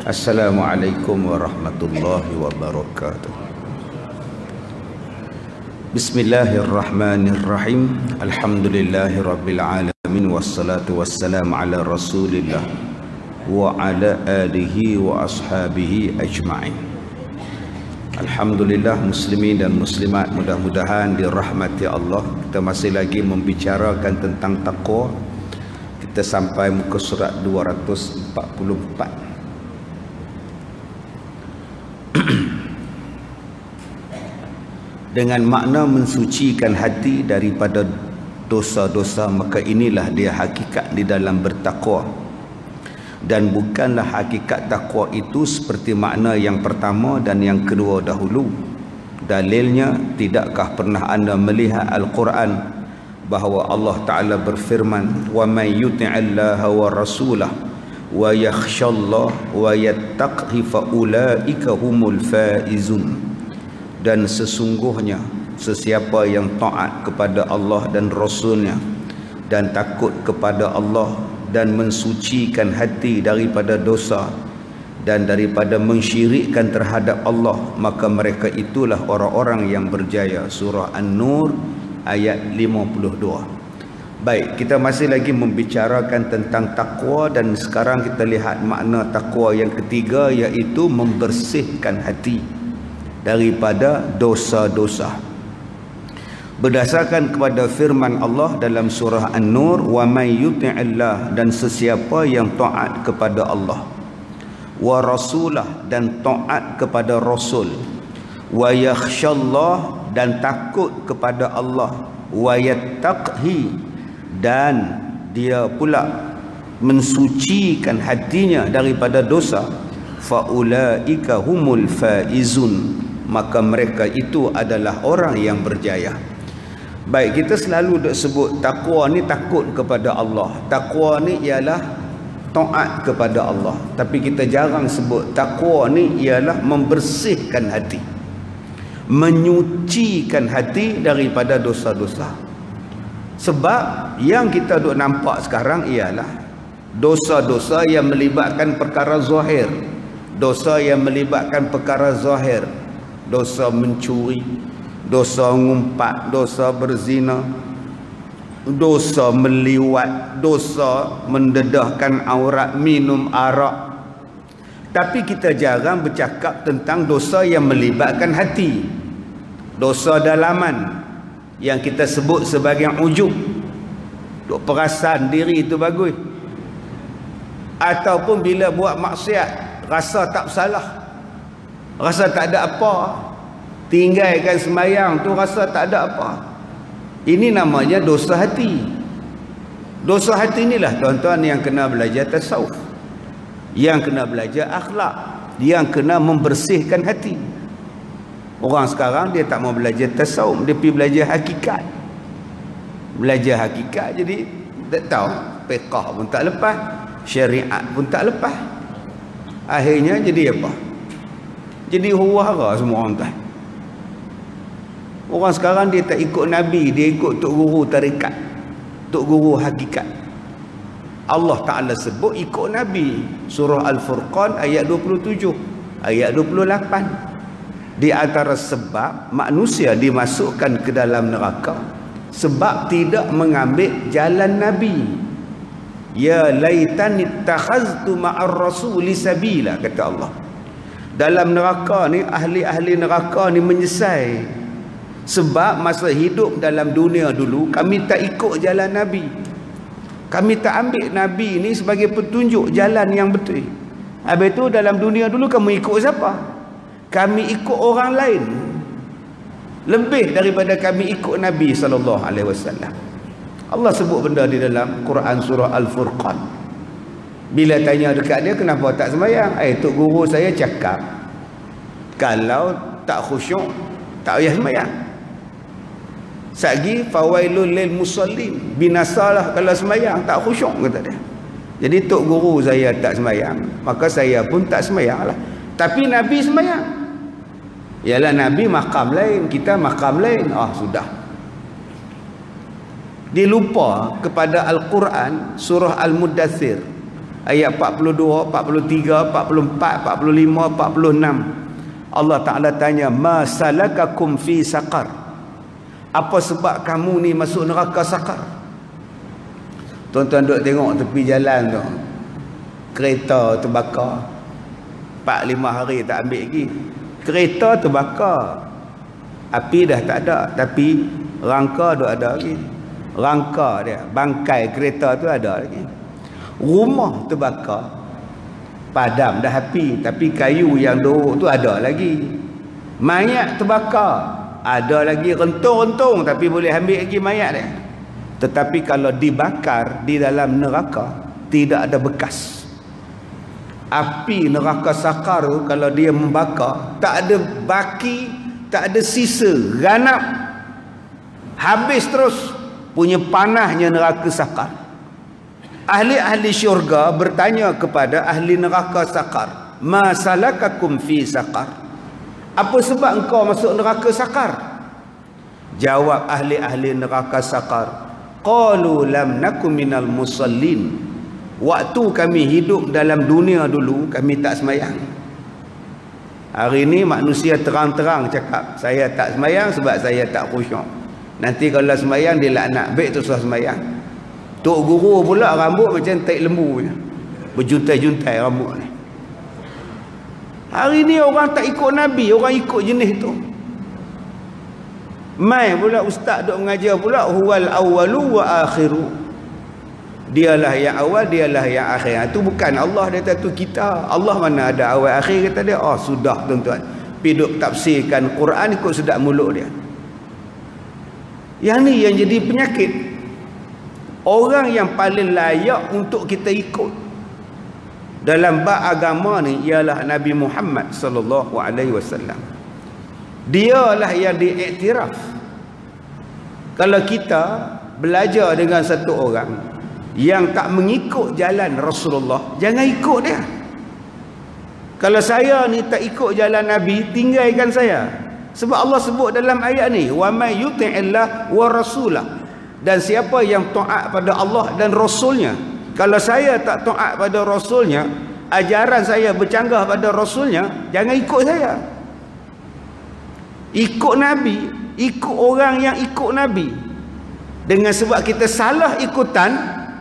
Assalamualaikum warahmatullahi wabarakatuh. Bismillahirrahmanirrahim. Alhamdulillahi rabbil alamin. Wassalatu wassalamu ala rasulillah wa ala alihi wa ashabihi ajma'in. Alhamdulillah, muslimin dan muslimat, mudah-mudahan dirahmati Allah. Kita masih lagi membicarakan tentang taqwa. Kita sampai muka surat 244. Dengan makna mensucikan hati daripada dosa-dosa, maka inilah dia hakikat di dalam bertakwa. Dan bukanlah hakikat takwa itu seperti makna yang pertama dan yang kedua dahulu. Dalilnya, tidakkah pernah anda melihat Al-Quran bahawa Allah Ta'ala berfirman, wa man yuti'illaha wa rasulah wa yakhshallah wa yattaqhi fa ulaika humul faizun. Dan sesungguhnya sesiapa yang taat kepada Allah dan Rasulnya dan takut kepada Allah dan mensucikan hati daripada dosa dan daripada mensyirikkan terhadap Allah, maka mereka itulah orang-orang yang berjaya. Surah An-Nur ayat 52. Baik, kita masih lagi membicarakan tentang takwa, dan sekarang kita lihat makna takwa yang ketiga, iaitu membersihkan hati daripada dosa-dosa. Berdasarkan kepada firman Allah dalam surah An-Nur, wa may yuti'illah, dan sesiapa yang taat kepada Allah, wa rasulah, dan taat kepada Rasul, wa yakhshallah, dan takut kepada Allah, wa yattaqhi, dan dia pula mensucikan hatinya daripada dosa, fa ulaika humul faizun, maka mereka itu adalah orang yang berjaya. Baik, kita selalu duk sebut takwa ni takut kepada Allah, takwa ni ialah taat kepada Allah, tapi kita jarang sebut takwa ni ialah membersihkan hati, menyucikan hati daripada dosa-dosa. Sebab yang kita duk nampak sekarang ialah dosa-dosa yang melibatkan perkara zahir, dosa yang melibatkan perkara zahir, dosa mencuri, dosa ngumpat, dosa berzina, dosa meliwat, dosa mendedahkan aurat, minum arak. Tapi kita jarang bercakap tentang dosa yang melibatkan hati, dosa dalaman yang kita sebut sebagai ujub. Duk perasan diri itu bagus, ataupun bila buat maksiat rasa tak salah, rasa tak ada apa, tinggalkan sembahyang tu rasa tak ada apa. Ini namanya dosa hati. Dosa hati inilah tuan-tuan yang kena belajar tasawuf, yang kena belajar akhlak, yang kena membersihkan hati. Orang sekarang dia tak mau belajar tasawuf, dia pergi belajar hakikat. Belajar hakikat jadi tak tahu, fiqh pun tak lepas, syariat pun tak lepas. Akhirnya jadi apa? Jadi huru-hara semua orang tuan. Orang sekarang dia tak ikut Nabi, dia ikut tok guru tarikat, tok guru hakikat. Allah Ta'ala sebut ikut Nabi. Surah Al-Furqan ayat 27, ayat 28. Di antara sebab manusia dimasukkan ke dalam neraka sebab tidak mengambil jalan Nabi. Ya laitani ittakhaztu ma'ar rasuli sabila, kata Allah. Dalam neraka ni, ahli-ahli neraka ni menyesal sebab masa hidup dalam dunia dulu kami tak ikut jalan Nabi. Kami tak ambil Nabi ni sebagai petunjuk jalan yang betul. Habis tu dalam dunia dulu kamu ikut siapa? Kami ikut orang lain lebih daripada kami ikut Nabi SAW. Allah sebut benda di dalam Quran surah Al-Furqan. Bila tanya dekat dia, kenapa tak sembahyang? Tok guru saya cakap, kalau tak khusyuk tak payah sembahyang. Sagi fawailul lil musallin, binasalah kalau sembahyang tak khusyuk, kata dia. Jadi tok guru saya tak sembahyang, maka saya pun tak sembahyang lah. Tapi Nabi sembahyang. Yalah, Nabi makam lain, kita makam lain. Sudah. Dia lupa kepada Al-Quran surah Al-Muddathir ayat 42, 43, 44, 45, 46. Allah Ta'ala tanya, ma salakakum fi saqar, apa sebab kamu ni masuk neraka saqar? Tuan-tuan duk tengok tepi jalan tu, kereta terbakar, 4-5 hari tak ambil lagi, kereta terbakar, api dah tak ada, tapi rangka tu ada lagi, rangka dia, bangkai kereta tu ada lagi. Rumah terbakar, padam dah api, tapi kayu yang duduk tu ada lagi. Mayat terbakar, ada lagi rentung-rentung, tapi boleh ambil lagi mayat dia. Tetapi kalau dibakar di dalam neraka, tidak ada bekas. Api neraka sakar tu, kalau dia membakar, tak ada baki, tak ada sisa, ganap, habis terus. Punya panahnya neraka sakar. Ahli-ahli syurga bertanya kepada ahli neraka sakar, ma salakakum fi sakar, apa sebab engkau masuk neraka sakar? Jawab ahli-ahli neraka sakar, qalu lam nakum minal musallin, waktu kami hidup dalam dunia dulu kami tak semayang. Hari ni manusia terang-terang cakap, saya tak semayang sebab saya tak khusyuk. Nanti kalau semayang dia laknat, baik tu susah semayang. Tok guru pula rambut macam tai lembu, berjuntai-juntai rambut ni. Hari ni orang tak ikut Nabi, orang ikut jenis tu. Mai pula ustaz duk mengajar pula, huwal awwalu wa akhiru, dialah yang awal, dialah yang akhir. Itu bukan Allah, dia kata tu kita. Allah mana ada awal akhir, kata dia. Oh sudah tuan-tuan, pergi duk tafsirkan Quran ikut sedap mulut dia. Yang ni yang jadi penyakit. Orang yang paling layak untuk kita ikut dalam bab agama ni ialah Nabi Muhammad sallallahu alaihi wasallam. Dialah yang diiktiraf. Kalau kita belajar dengan satu orang yang tak mengikut jalan Rasulullah, jangan ikut dia. Kalau saya ni tak ikut jalan Nabi, tinggalkan saya. Sebab Allah sebut dalam ayat ni, wa may yuti'illah wa rasulah, dan siapa yang taat pada Allah dan Rasulnya. Kalau saya tak taat pada Rasulnya, ajaran saya bercanggah pada Rasulnya, jangan ikut saya. Ikut Nabi, ikut orang yang ikut Nabi. Dengan sebab kita salah ikutan,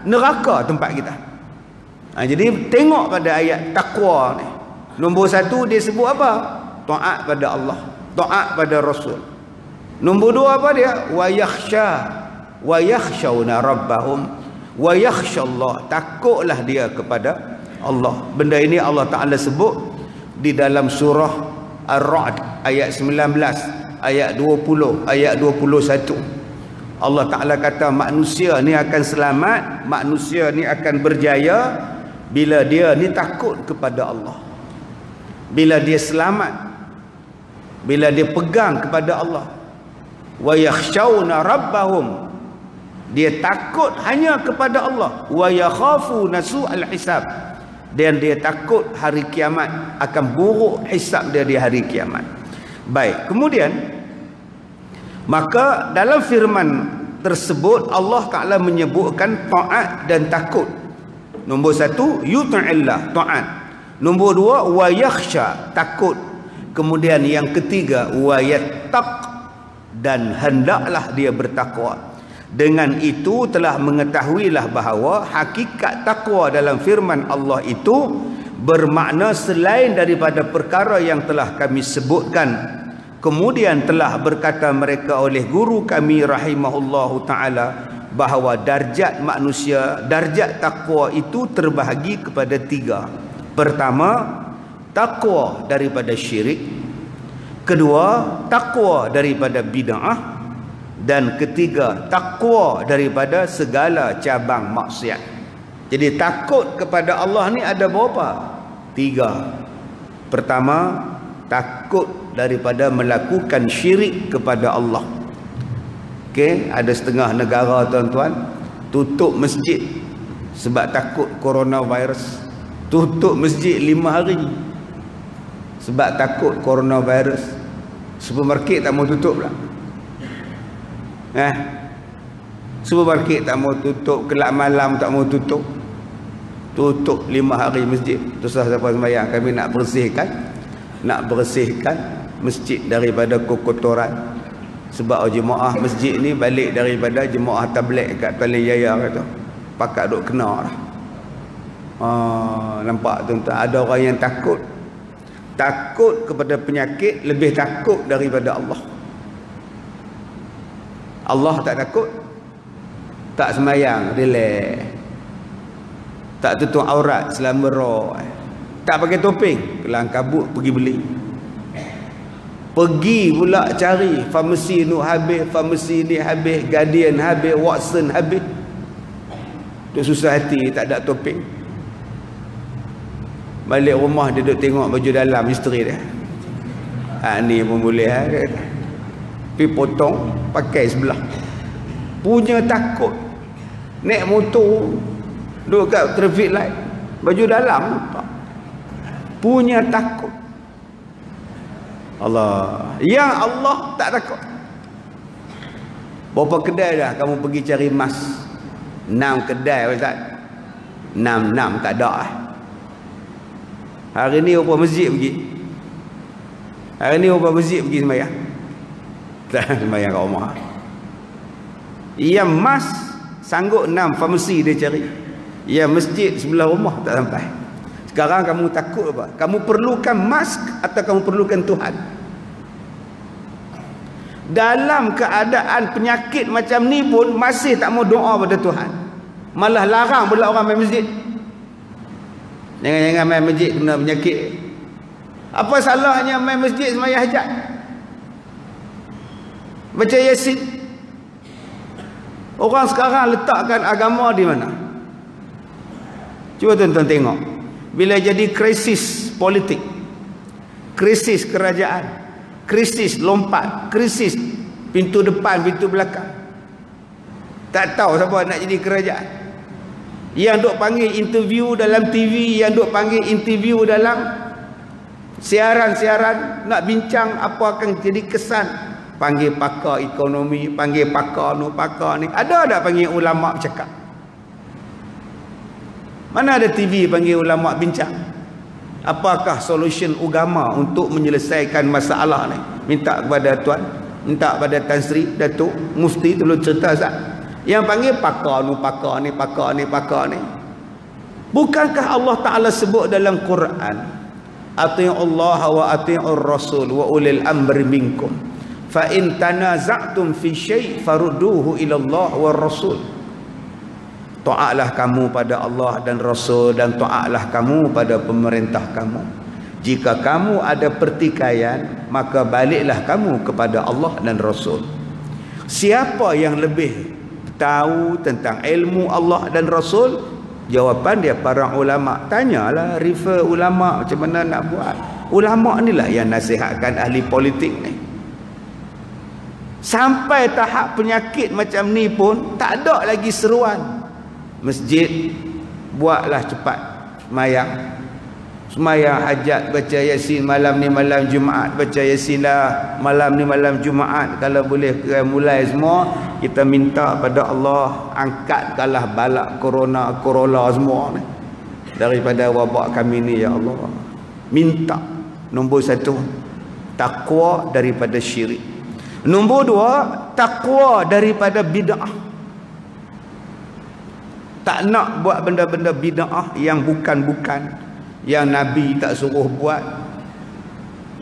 neraka tempat kita. Jadi tengok pada ayat takwa ni. Nombor 1 dia sebut apa? Taat pada Allah, taat pada Rasul. Nombor 2 apa dia? Wa yakhsha wa yakhshawna rabbahum wa yakhsha Allah, takutlah dia kepada Allah. Benda ini Allah Ta'ala sebut di dalam surah Ar-Ra'd ayat 19, ayat 20, ayat 21. Allah Ta'ala kata manusia ni akan selamat, manusia ni akan berjaya bila dia ni takut kepada Allah, bila dia selamat, bila dia pegang kepada Allah. Wa yakhshawna rabbahum, dia takut hanya kepada Allah. Wa yakhafuna su'al hisab, dan dia takut hari kiamat, akan buruk hisab dia di hari kiamat. Baik, kemudian maka dalam firman tersebut Allah Ta'ala menyebutkan taat dan takut. Nombor 1 yuti'illah, taat. Nombor 2 wa yakhsha, takut. Kemudian yang ketiga wa yattaq, dan hendaklah dia bertakwa. Dengan itu telah mengetahuilah bahawa hakikat takwa dalam firman Allah itu bermakna selain daripada perkara yang telah kami sebutkan. Kemudian telah berkata mereka oleh guru kami rahimahullahu ta'ala bahawa darjat manusia, darjat takwa itu terbahagi kepada 3. Pertama, takwa daripada syirik. Kedua, takwa daripada bid'ah. Dan ketiga, takwa daripada segala cabang maksiat. Jadi takut kepada Allah ni ada berapa? 3. Pertama, takut daripada melakukan syirik kepada Allah. Okey, ada setengah negara tuan-tuan tutup masjid sebab takut coronavirus. Tutup masjid 5 hari sebab takut coronavirus. Supermarket tak mau tutup pula. Supermarket tak mau tutup, kelab malam tak mau tutup. tutup 5 hari masjid. Susah siapa sembahyang. Kami nak bersihkan masjid daripada kotoran. Sebab jemaah masjid ni balik daripada jemaah tabligh kat Pali Jaya kata. Pakat duk kena lah. Nampak tuan-tuan, ada orang yang takut kepada penyakit lebih takut daripada Allah. Allah tak takut, tak sembahyang, relax, tak tutup aurat selama tak pakai topeng, kelang kabut pergi beli, pergi pula cari farmasi ni habis, farmasi ni habis, Guardian habis, Watson habis. Duk susah hati tak ada topeng. Balik rumah dia duduk tengok baju dalam isteri dia. Ni pun boleh pergi potong pakai sebelah. Punya takut. Naik motor duduk kat traffic light baju dalam tak. Punya takut. Allah. Yang Allah tak takut. Berapa kedai dah kamu pergi cari emas? 6 kedai Ustaz. 6 tak ada lah. Hari ni berapa masjid pergi? Hari ni berapa masjid pergi sembahyang? Tak sembahyang kat rumah. Yang emas sanggup 6 farmasi dia cari. Yang masjid sebelah rumah tak sampai. Sekarang kamu takut apa? Kamu perlukan mask atau kamu perlukan Tuhan? Dalam keadaan penyakit macam ni pun masih tak mau doa pada Tuhan. Malah larang pula orang main masjid. Jangan-jangan main masjid kena penyakit. Apa salahnya main masjid sembahyang hajat? Baca Yasin. Orang sekarang letakkan agama di mana? Cuba tuan-tuan tengok. Bila jadi krisis politik, krisis kerajaan, krisis lompat, krisis pintu depan, pintu belakang, tak tahu siapa nak jadi kerajaan. Yang duk panggil interview dalam TV, yang duk panggil interview dalam siaran-siaran, nak bincang apa akan jadi kesan, panggil pakar ekonomi, panggil pakar ni. Ada tak panggil ulama bercakap? Mana ada TV panggil ulama bincang? Apakah solution agama untuk menyelesaikan masalah ni? Minta kepada tuan, minta kepada Tan Sri, Datuk, Mufti tolong cerita Ustaz. Yang panggil pakar ni. Bukankah Allah Ta'ala sebut dalam Quran, Ati'ullaha wa ati'ur rasul wa ulil amri minkum, fa in tanaza'tum fi syai' farudduhu ila Allah wa rasul. Taatlah kamu pada Allah dan Rasul, dan taatlah kamu pada pemerintah kamu. Jika kamu ada pertikaian, maka baliklah kamu kepada Allah dan Rasul. Siapa yang lebih tahu tentang ilmu Allah dan Rasul? Jawapan dia para ulama. Tanyalah refer ulama macam mana nak buat. Ulama inilah yang nasihatkan ahli politik ni. Sampai tahap penyakit macam ni pun tak ada lagi seruan. Masjid buatlah cepat semayang hajat, baca Yasin malam ni malam Jumaat, baca Yasin lah malam ni malam Jumaat. Kalau boleh mulai semua, kita minta pada Allah angkatkanlah balak corona semua ni daripada wabak kami ni ya Allah. Minta. Nombor 1, takwa daripada syirik. Nombor 2, takwa daripada bid'ah. Tak nak buat benda-benda bid'ah yang bukan-bukan, yang Nabi tak suruh buat,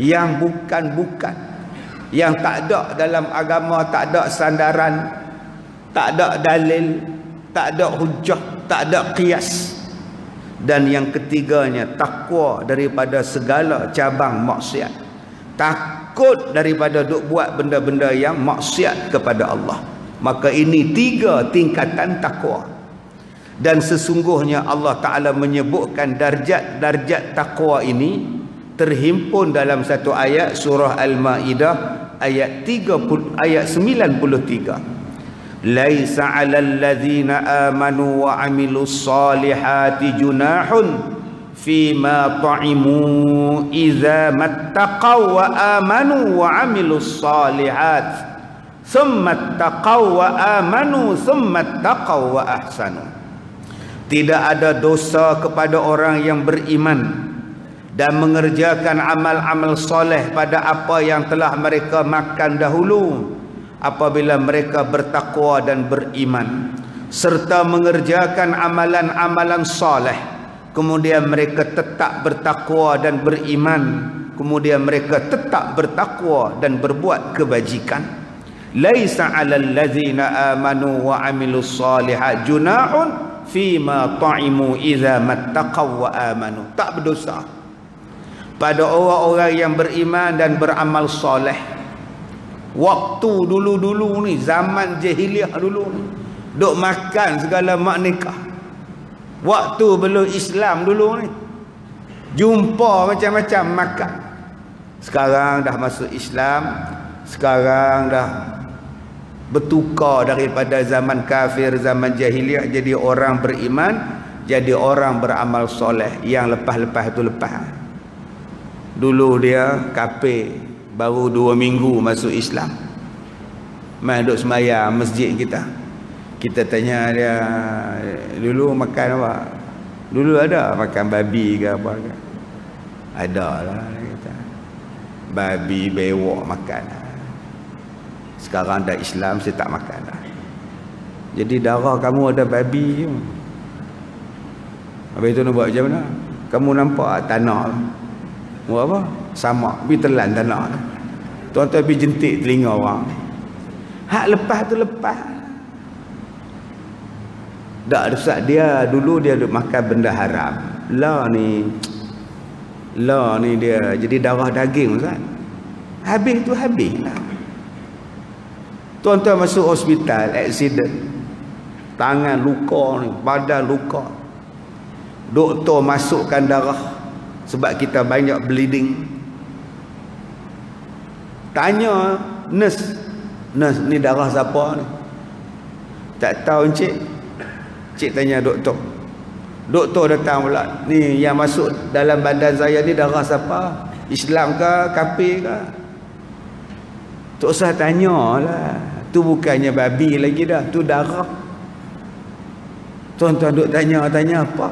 yang bukan-bukan, yang tak ada dalam agama, tak ada sandaran, tak ada dalil, tak ada hujah, tak ada qiyas. Dan yang ketiganya, takwa daripada segala cabang maksiat. Takut daripada duk buat benda-benda yang maksiat kepada Allah. Maka ini 3 tingkatan takwa. Dan sesungguhnya Allah Ta'ala menyebutkan darjat-darjat takwa ini terhimpun dalam satu ayat surah Al-Ma'idah ayat 93. Laisa 'alal ladzina amanu wa 'amilus solihati junahun fima ta'imu idza mattaqaw wa amanu wa 'amilus solihat thumma taqaw wa amanu thumma taqaw wa ahsanu. Tidak ada dosa kepada orang yang beriman dan mengerjakan amal-amal soleh pada apa yang telah mereka makan dahulu apabila mereka bertakwa dan beriman, serta mengerjakan amalan-amalan soleh kemudian mereka tetap bertakwa dan beriman, kemudian mereka tetap bertakwa dan berbuat kebajikan. Laisa 'alal ladzina amanu wa 'amilus solihat junahun fima ta'imu idza mattaqaw wa amanu. Tak berdosa pada orang-orang yang beriman dan beramal soleh. Waktu dulu-dulu ni, zaman jahiliah dulu ni, duk makan segala mak nikah. Waktu belum Islam dulu ni, jumpa macam-macam makan. Sekarang dah masuk Islam, sekarang dah bertukar daripada zaman kafir, zaman jahiliah, jadi orang beriman, jadi orang beramal soleh. Yang lepas-lepas tu lepas. Dulu dia kafir, baru 2 minggu masuk Islam, main duk sembahyang masjid kita. Kita tanya dia, dulu makan apa? Dulu ada makan babi ke apa ke? Ada lah kita. Babi, bewok makan. Sekarang dah Islam, saya tak makan dah. Jadi darah kamu ada babi. Habis itu nak buat macam mana? Kamu nampak tanah buat apa? Sama, pergi telan tanah. Tuan-tuan pergi jentik telinga orang. Hak lepas tu lepas. Tak ada Ustaz, dia dulu dia duk makan benda haram. Lah ni dia jadi darah daging Ustaz. Habis tu habis lah. Tuan-tuan masuk hospital, accident, tangan luka ni, badan luka, doktor masukkan darah sebab kita banyak bleeding. Tanya nurse ni darah siapa ni? Tak tahu encik. Cik tanya doktor. Doktor datang pula, ni yang masuk dalam badan saya ni darah siapa? Islam ke kafir ke? Tak usah tanyalah. Tu bukannya babi lagi dah, tu darah. Tuan-tuan duk tanya apa?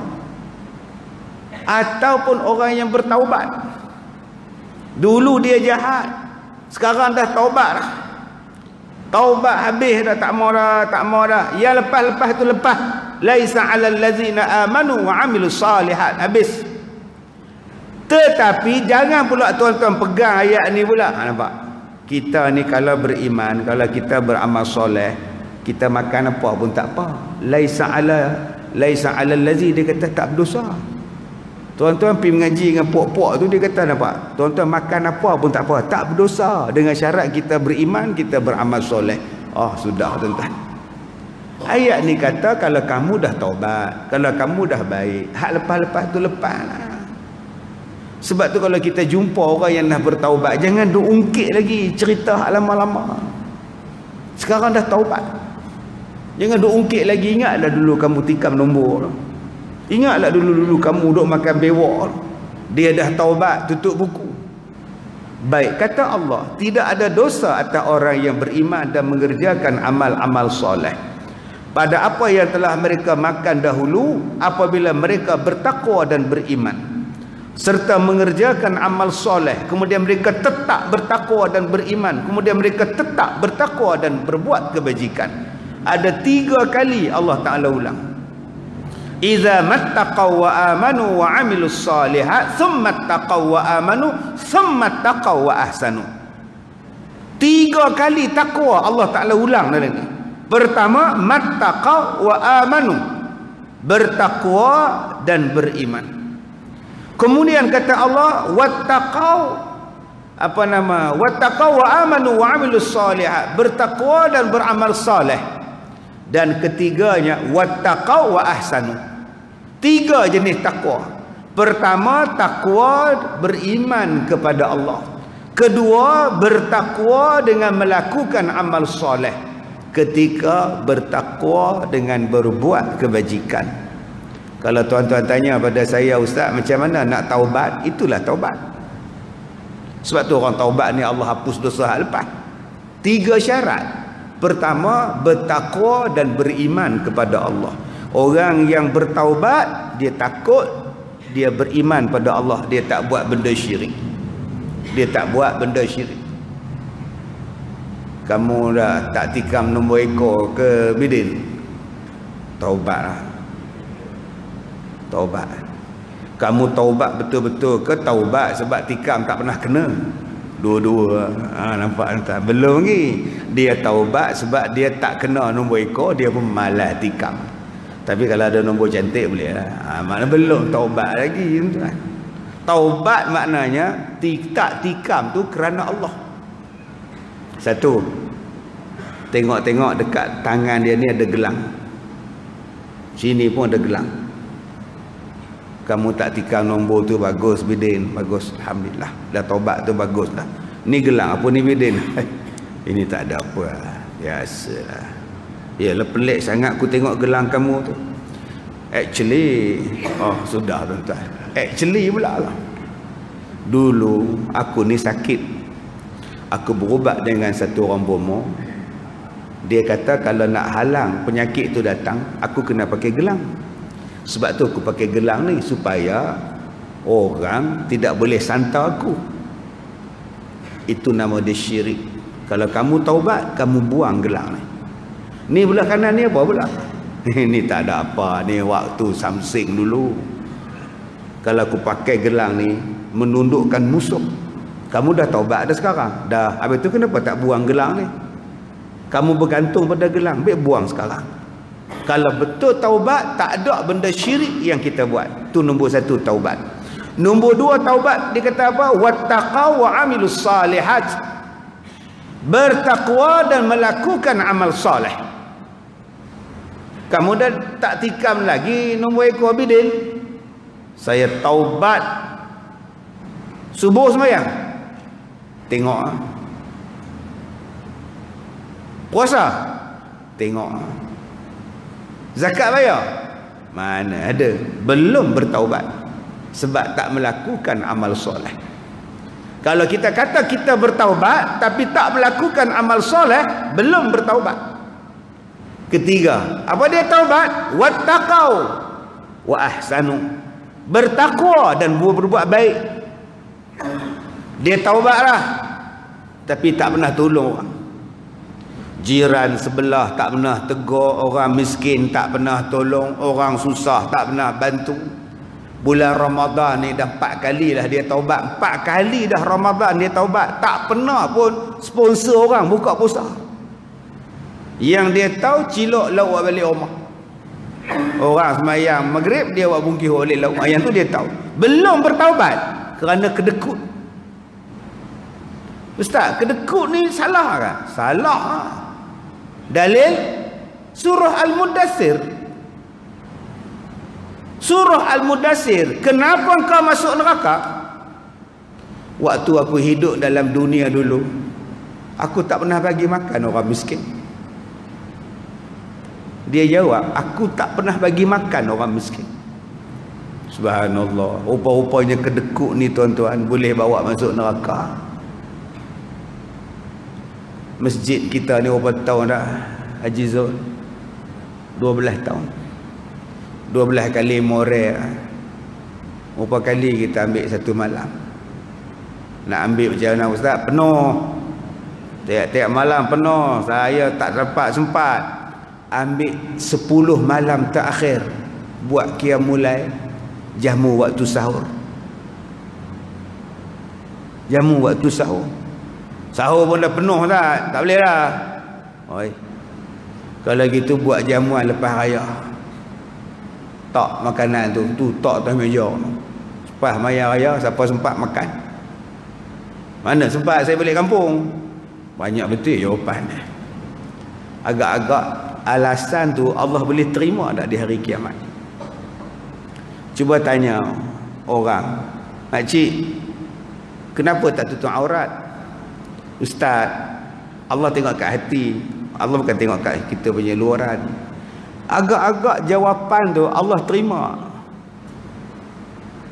Ataupun orang yang bertaubat. Dulu dia jahat, sekarang dah taubat dah. Taubat habis dah, tak mau dah. Yang lepas-lepas tu lepas. Laisa 'alal ladzina amanu wa 'amilus solihat. Habis. Tetapi jangan pula tuan-tuan pegang ayat ni pula. Nampak? Kita ni kalau beriman, kalau kita beramal soleh, kita makan apa pun tak apa. Laisa 'alal ladzi, dia kata tak berdosa. Tuan-tuan pergi mengaji dengan puak-puak tu, dia kata nampak, tuan-tuan makan apa pun tak apa, tak berdosa, dengan syarat kita beriman, kita beramal soleh. Oh sudah tuan-tuan. Ayat ni kata kalau kamu dah taubat, kalau kamu dah baik, hak lepas-lepas tu lepas lah. Sebab tu kalau kita jumpa orang yang dah bertaubat, jangan duk ungkit lagi cerita hak lama-lama. Sekarang dah taubat, jangan duk ungkit lagi. Ingatlah dulu kamu tikam nombor, ingatlah dulu kamu duk makan bewok. Dia dah taubat, tutup buku. Baik, kata Allah, tidak ada dosa atas orang yang beriman dan mengerjakan amal-amal soleh pada apa yang telah mereka makan dahulu apabila mereka bertakwa dan beriman, serta mengerjakan amal soleh kemudian mereka tetap bertakwa dan beriman, kemudian mereka tetap bertakwa dan berbuat kebajikan. Ada 3 kali Allah Ta'ala ulang. Iza mattaqaw wa amanu wa amilus solihat thumma taqaw wa amanu thumma taqaw wa ahsanu. 3 kali takwa Allah Ta'ala ulang dalam ini. Pertama, mattaqaw wa amanu, bertakwa dan beriman. Kemudian kata Allah, wattaqaw, wattaqaw wa amanu wa amilus solihat, bertakwa dan beramal saleh. Dan ketiganya, wattaqaw wa ahsanu. 3 jenis takwa. Pertama, takwa beriman kepada Allah. Kedua, bertakwa dengan melakukan amal soleh. Ketiga, bertakwa dengan berbuat kebajikan. Kalau tuan-tuan tanya pada saya, Ustaz, macam mana nak taubat? Itulah taubat. Sebab tu orang taubat ni Allah hapus dosa hak lepas. 3 syarat. Pertama, bertakwa dan beriman kepada Allah. Orang yang bertaubat, dia takut, dia beriman pada Allah, dia tak buat benda syirik. Dia tak buat benda syirik. Kamu dah tak tikam nombor ekor ke bidin? Taubatlah. Taubat. Kamu taubat betul-betul ke taubat sebab tikam tak pernah kena? Dua-dua. Nampak tak? Belum lagi. Dia taubat sebab dia tak kena nombor ekor, dia pun malas tikam. Tapi kalau ada nombor cantik boleh lah. Maknanya belum taubat lagi. Taubat maknanya tak tikam tu kerana Allah. Satu, tengok-tengok dekat tangan dia ni ada gelang. Sini pun ada gelang. Kamu tak tikam nombor tu, bagus bidin, bagus, alhamdulillah. Dah taubat tu bagus dah. Ni gelang apa ni bidin? Ini tak ada apa, biasalah. Yalah, pelik sangat aku tengok gelang kamu tu. Actually, sudah tuan-tuan. Actually pula lah. Dulu aku ni sakit. Aku berubat dengan satu orang bomo. Dia kata kalau nak halang penyakit tu datang, aku kena pakai gelang. Sebab tu aku pakai gelang ni supaya orang tidak boleh santar aku. Itu nama dia syirik. Kalau kamu taubat, kamu buang gelang ni. Ni belah kanan ni apa pula? Ni tak ada apa. Ni waktu Samsing dulu. Kalau aku pakai gelang ni, menundukkan musuh. Kamu dah taubat dah sekarang. Dah. Habis tu kenapa tak buang gelang ni? Kamu bergantung pada gelang. Biar buang sekarang. Kalau betul taubat, tak ada benda syirik yang kita buat. Tu nombor satu, taubat. Nombor dua, taubat. Dia kata apa? Wattaqaw wa amilus salihat. Bertakwa dan melakukan amal soleh. Kamu dah tak tikam lagi nombor ekor bidin. Saya taubat. Subuh sembahyang. Tengok. Puasa. Tengok. Zakat bayar. Mana ada. Belum bertaubat. Sebab tak melakukan amal soleh. Kalau kita kata kita bertaubat tapi tak melakukan amal soleh, belum bertaubat. Ketiga, apa dia taubat? Wattaqau wa ahsanu. Bertakwa dan berbuat baik. Dia taubatlah tapi tak pernah tolong orang. Jiran sebelah tak pernah tegur, orang miskin tak pernah tolong, orang susah tak pernah bantu. Bulan Ramadan ni dah 4 kali dah dia taubat. 4 kali dah Ramadan dia taubat. Tak pernah pun sponsor orang buka puasa. Yang dia tahu cilok lauk balik rumah. Orang semayang maghrib dia buat bungkih balik lauk. Yang tu dia tahu. Belum bertaubat kerana kedekut. Ustaz, kedekut ni salah kan? Salah. Dalil surah Al-Mudaththir. Surah Al-Mudaththir. Kenapa kau masuk neraka? Waktu aku hidup dalam dunia dulu, aku tak pernah bagi makan orang miskin. Dia jawab, aku tak pernah bagi makan orang miskin. Subhanallah. Rupa-rupanya kedekut ni tuan-tuan boleh bawa masuk neraka. Masjid kita ni berapa tahun dah Haji Zul? 12 tahun. 12 kali moral. Berapa kali kita ambil satu malam? Nak ambil macam mana Ustaz? Penuh. Tiap-tiap malam penuh. Saya tak sempat ambil 10 malam terakhir buat qiyamul lail, jamu waktu sahur. Jamu waktu sahur. Sahur pun dah penuh tak boleh dah. Oi. Kalau gitu buat jamuan lepas raya. Tak makanan tu tak atas meja. Lepas maya raya siapa sempat makan? Mana sempat saya balik kampung? Banyak betul jawapan. Agak-agak alasan tu Allah boleh terima tak di hari kiamat? Cuba tanya orang, makcik, kenapa tak tutup aurat? Ustaz, Allah tengok kat hati. Allah bukan tengok kat kita punya luaran. Agak-agak jawapan tu Allah terima.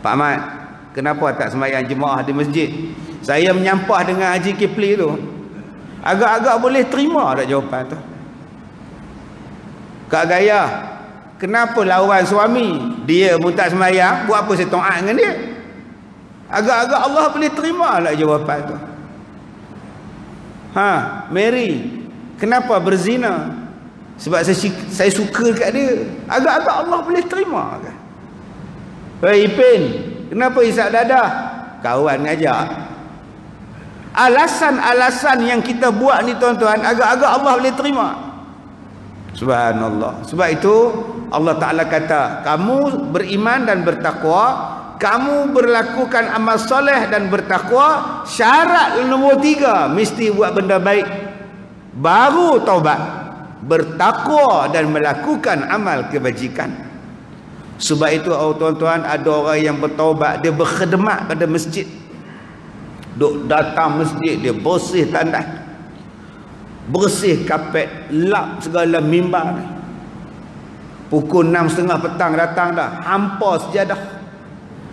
Pak Mat, kenapa tak sembahyang jemaah di masjid? Saya menyampah dengan Haji Kipli tu. Agak-agak boleh terima tak jawapan tu? Kak Gaya, kenapa lawan suami? Dia pun tak sembahyang, buat apa saya taat dengan dia? Agak-agak Allah boleh terima lah jawapan tu. Mary, kenapa berzina? Sebab saya suka kat dia. Agak-agak Allah boleh terima kan? Ipin, kenapa isap dadah? Kawan ngajak. Alasan-alasan yang kita buat ni tuan-tuan, agak-agak Allah boleh terima. Subhanallah. Sebab itu Allah Ta'ala kata, kamu beriman dan bertakwa, kamu berlakukan amal soleh dan bertakwa, syarat nombor 3 mesti buat benda baik, baru taubat, bertakwa dan melakukan amal kebajikan. Sebab itu tuan-tuan, ada orang yang bertaubat, dia berkhidmat pada masjid, duk datang masjid, dia bersih tandas, bersih kapet, lap segala mimbar. Pukul 6.30 petang datang dah, hampa sejadah.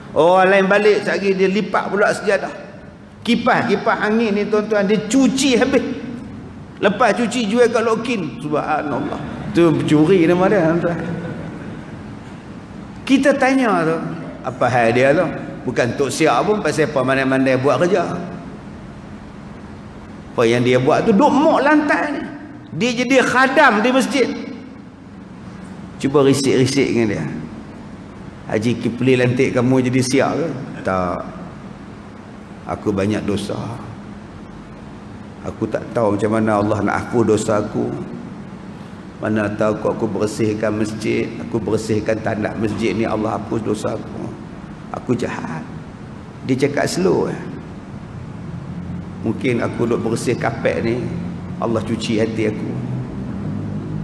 Orang lain balik sekali dia lipat pula sejadah. Kipas angin ni tuan-tuan, dia cuci habis. Lepas cuci jual kat lokin. Subhanallah. Tu pencuri nama dia tuan-tuan. Kita tanya tu, apa hal dia tu? Bukan tok siap pun, pasal apa mandai-mandai buat kerja. Apa yang dia buat tu duk mok lantai ni. Dia jadi khadam di masjid. Cuba risik-risik dengan dia. Haji Kipli lantik kamu jadi siap ke? Tak. Aku banyak dosa. Aku tak tahu macam mana Allah nak hapus dosa aku. Mana tahu aku bersihkan masjid, aku bersihkan tandak masjid ni, Allah hapus dosa aku. Aku jahat. Dia cakap slow. Mungkin aku duk bersih kapet ni, Allah cuci hati aku.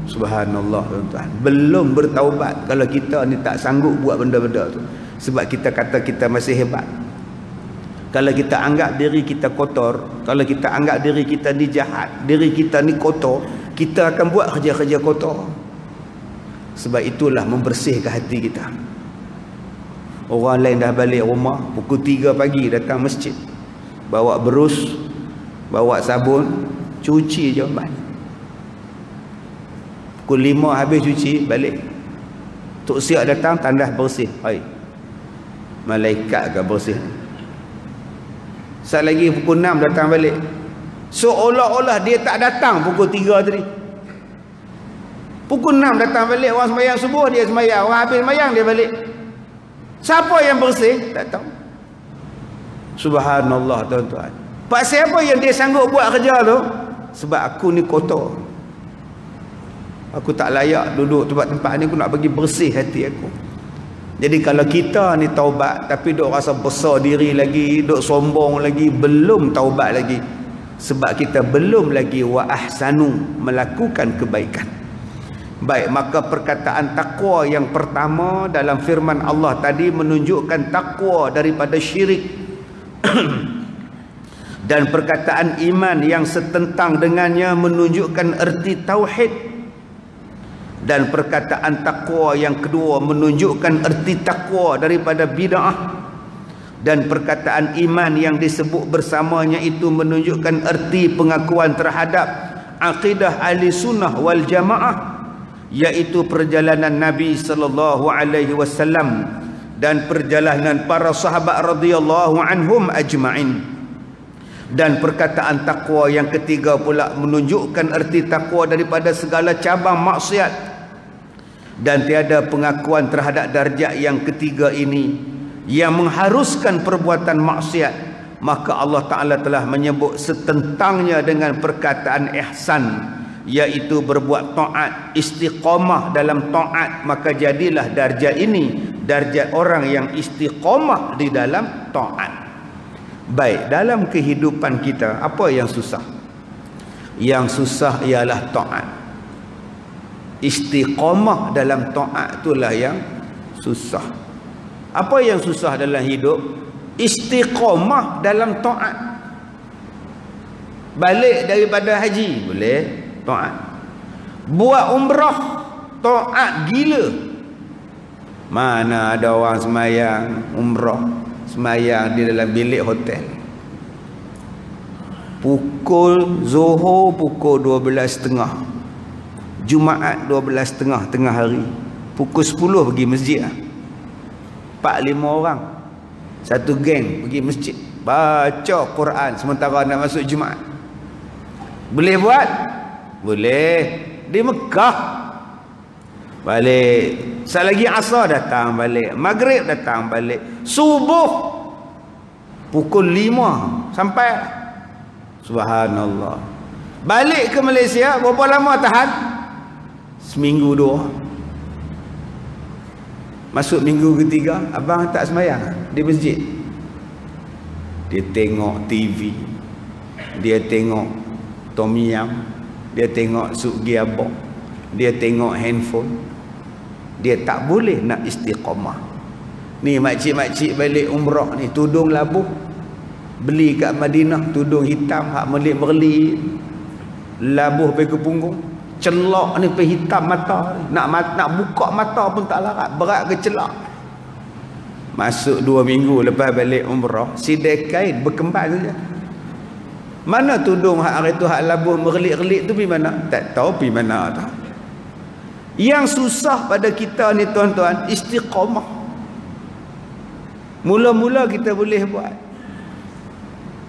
Subhanallah tuan-tuan. Belum bertaubat kalau kita ni tak sanggup buat benda-benda tu. Sebab kita kata kita masih hebat. Kalau kita anggap diri kita kotor, kalau kita anggap diri kita ni jahat, diri kita ni kotor, kita akan buat kerja-kerja kotor. Sebab itulah membersihkan hati kita. Orang lain dah balik rumah pukul 3 pagi datang masjid, bawa berus, bawa sabun, cuci je ban. Pukul 5 habis cuci, balik. Tok siap datang, tandas bersih. Hai, malaikat ke bersih? Saat lagi pukul 6 datang balik. Seolah-olah dia tak datang pukul 3 tadi. Pukul 6 datang balik, orang sembahyang subuh dia sembahyang, orang habis sembahyang dia balik. Siapa yang bersih? Tak tahu. Subhanallah tuan-tuan. Pasal apa yang dia sanggup buat kerja tu? Sebab aku ni kotor. Aku tak layak duduk tempat-tempat ni, aku nak bagi bersih hati aku. Jadi kalau kita ni taubat tapi duk rasa besar diri lagi, duk sombong lagi, belum taubat lagi. Sebab kita belum lagi wa ahsanu, melakukan kebaikan. Baik, maka perkataan takwa yang pertama dalam firman Allah tadi menunjukkan takwa daripada syirik. Dan perkataan iman yang setentang dengannya menunjukkan erti tauhid. Dan perkataan takwa yang kedua menunjukkan erti takwa daripada bid'ah. Dan perkataan iman yang disebut bersamanya itu menunjukkan erti pengakuan terhadap akidah ahli sunnah wal jamaah, yaitu perjalanan Nabi sallallahu alaihi wasallam dan perjalanan para sahabat radhiyallahu anhum ajma'in. Dan perkataan takwa yang ketiga pula menunjukkan erti takwa daripada segala cabang maksiat. Dan tiada pengakuan terhadap darjat yang ketiga ini yang mengharuskan perbuatan maksiat, maka Allah Ta'ala telah menyebut setentangnya dengan perkataan ihsan, yaitu berbuat taat, istiqamah dalam taat. Maka jadilah darjat ini darjat orang yang istiqamah di dalam taat. Baik, dalam kehidupan kita apa yang susah? Yang susah ialah taat. Istiqamah dalam taat itulah yang susah. Apa yang susah dalam hidup? Istiqamah dalam taat. Balik daripada haji boleh taat. Buat umrah taat gila. Mana ada orang semayang umrah, semayang di dalam bilik hotel. Pukul Zuhur pukul 12.30, Jumaat 12.30 tengah hari. Pukul 10 pergi masjid. 4-5 orang. Satu geng pergi masjid. Baca Quran sementara nak masuk Jumaat. Boleh buat? Boleh. Di Mekah. Balik. Sekali lagi asar datang balik. Maghrib datang balik. Subuh. Pukul 5 sampai. Subhanallah. Balik ke Malaysia, berapa lama tahan? Seminggu 2. Masuk minggu ketiga, abang tak sembahyang di masjid. Dia tengok TV. Dia tengok Tom Yam. Dia tengok Sup Giabok. Dia tengok handphone. Dia tak boleh nak istiqamah. Ni makcik-makcik balik umrah ni, tudung labuh. Beli kat Madinah, tudung hitam, hak melik-melik. Labuh pergi ke punggung. Celak ni pergi hitam mata. Nak buka mata pun tak larat. Berat ke celak. Masuk 2 minggu lepas balik umrah, sidai kain berkembang saja. Mana tudung hak hari tu, hak labuh merelik-relik tu pergi mana? Tak tahu pergi mana tu. Yang susah pada kita ni tuan-tuan, istiqamah. Mula-mula kita boleh buat.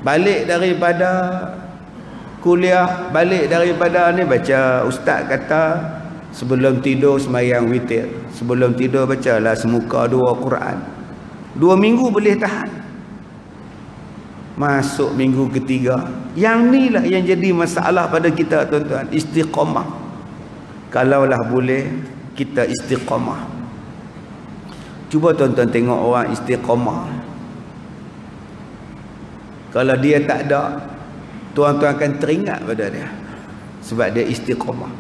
Balik daripada kuliah, balik daripada ni, baca ustaz kata sebelum tidur sembahyang witir, sebelum tidur bacalah semuka 2 Quran. 2 minggu boleh tahan. Masuk minggu ketiga, yang ni lah yang jadi masalah pada kita tuan-tuan, istiqamah. Kalaulah boleh kita istiqamah. Cuba tuan-tuan tengok orang istiqamah. Kalau dia tak ada, tuan-tuan akan teringat pada dia. Sebab dia istiqamah.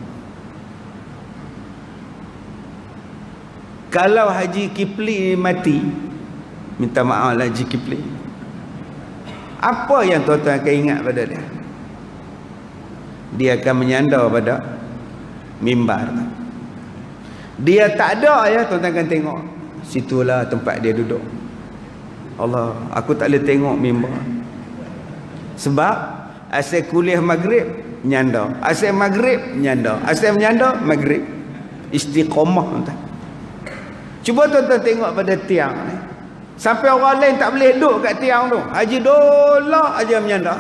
Kalau Haji Kipli mati, minta maaf lah Haji Kipli, apa yang tuan-tuan akan ingat pada dia? Dia akan menyandar pada mimbar. Dia tak ada ya, tuan-tuan akan tengok, situlah tempat dia duduk. Allah, aku tak boleh tengok mimbar. Sebab asal kuliah maghrib nyanda, asal maghrib nyanda, asal menyanda maghrib. Istiqamah tuan. Cuba tuan-tuan tengok pada tiang ni. Sampai orang lain tak boleh duduk kat tiang tu. Haji Dola aja menyanda.